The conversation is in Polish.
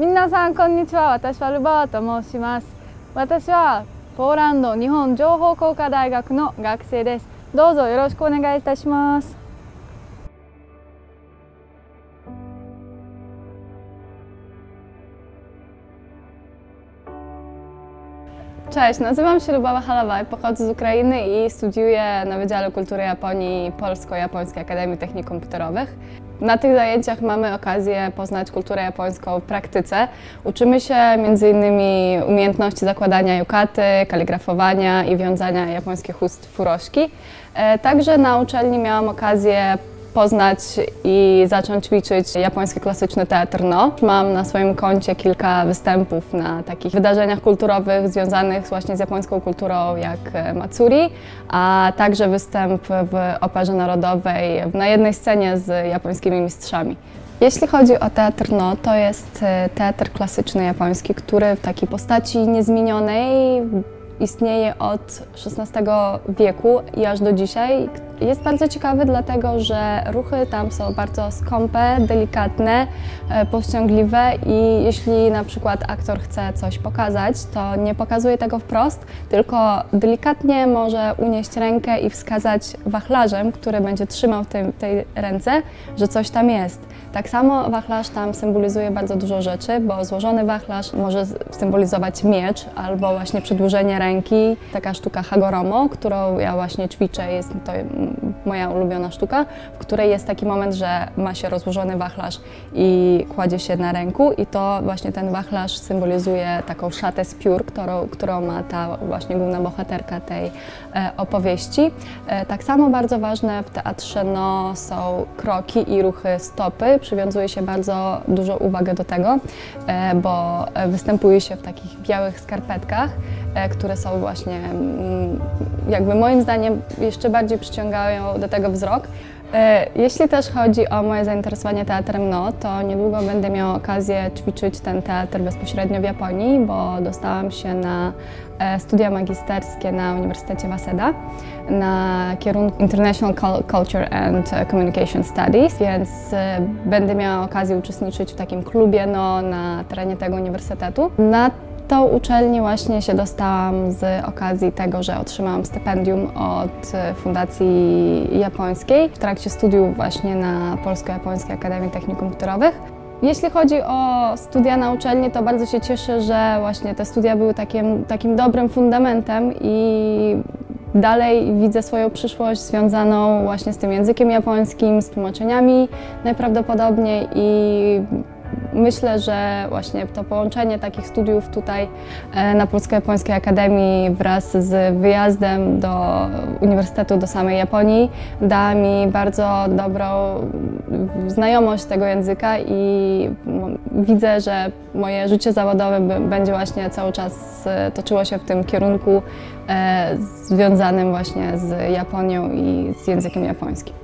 皆さんこんにちは。私はルバーと申します。私はポーランド日本情報工科大学の学生です。どうぞよろしくお願いいたします。Cześć, nazywam się Lubawa Halawaj, pochodzę z Ukrainy i studiuję na Wydziale Kultury Japonii Polsko-Japońskiej Akademii Technik Komputerowych. Na tych zajęciach mamy okazję poznać kulturę japońską w praktyce. Uczymy się m.in. umiejętności zakładania yukaty, kaligrafowania i wiązania japońskich chust furoshiki. Także na uczelni miałam okazję poznać i zacząć ćwiczyć japoński klasyczny teatr No. Mam na swoim koncie kilka występów na takich wydarzeniach kulturowych związanych właśnie z japońską kulturą jak Matsuri, a także występ w Operze Narodowej na jednej scenie z japońskimi mistrzami. Jeśli chodzi o teatr No, to jest teatr klasyczny japoński, który w takiej postaci niezmienionej istnieje od XVI wieku i aż do dzisiaj. Jest bardzo ciekawy dlatego, że ruchy tam są bardzo skąpe, delikatne, powściągliwe i jeśli na przykład aktor chce coś pokazać, to nie pokazuje tego wprost, tylko delikatnie może unieść rękę i wskazać wachlarzem, który będzie trzymał w tej ręce, że coś tam jest. Tak samo wachlarz tam symbolizuje bardzo dużo rzeczy, bo złożony wachlarz może symbolizować miecz albo właśnie przedłużenie ręki. Taka sztuka Hagoromo, którą ja właśnie ćwiczę, jest to moja ulubiona sztuka, w której jest taki moment, że ma się rozłożony wachlarz i kładzie się na ręku i to właśnie ten wachlarz symbolizuje taką szatę z piór, którą ma ta właśnie główna bohaterka tej opowieści. Tak samo bardzo ważne w teatrze No są kroki i ruchy stopy. Przywiązuje się bardzo dużo uwagi do tego, bo występuje się w takich białych skarpetkach, które są właśnie jakby moim zdaniem jeszcze bardziej przyciągają do tego wzrok. Jeśli też chodzi o moje zainteresowanie teatrem No, to niedługo będę miała okazję ćwiczyć ten teatr bezpośrednio w Japonii, bo dostałam się na studia magisterskie na Uniwersytecie Waseda na kierunku International Culture and Communication Studies, więc będę miała okazję uczestniczyć w takim klubie No na terenie tego uniwersytetu. Na tą uczelnię właśnie się dostałam z okazji tego, że otrzymałam stypendium od Fundacji Japońskiej w trakcie studiów właśnie na Polsko-Japońskiej Akademii Technik Komputerowych. Jeśli chodzi o studia na uczelni, to bardzo się cieszę, że właśnie te studia były takim dobrym fundamentem i dalej widzę swoją przyszłość związaną właśnie z tym językiem japońskim, z tłumaczeniami najprawdopodobniej i myślę, że właśnie to połączenie takich studiów tutaj na Polsko-Japońskiej Akademii wraz z wyjazdem do uniwersytetu, do samej Japonii da mi bardzo dobrą znajomość tego języka i widzę, że moje życie zawodowe będzie właśnie cały czas toczyło się w tym kierunku związanym właśnie z Japonią i z językiem japońskim.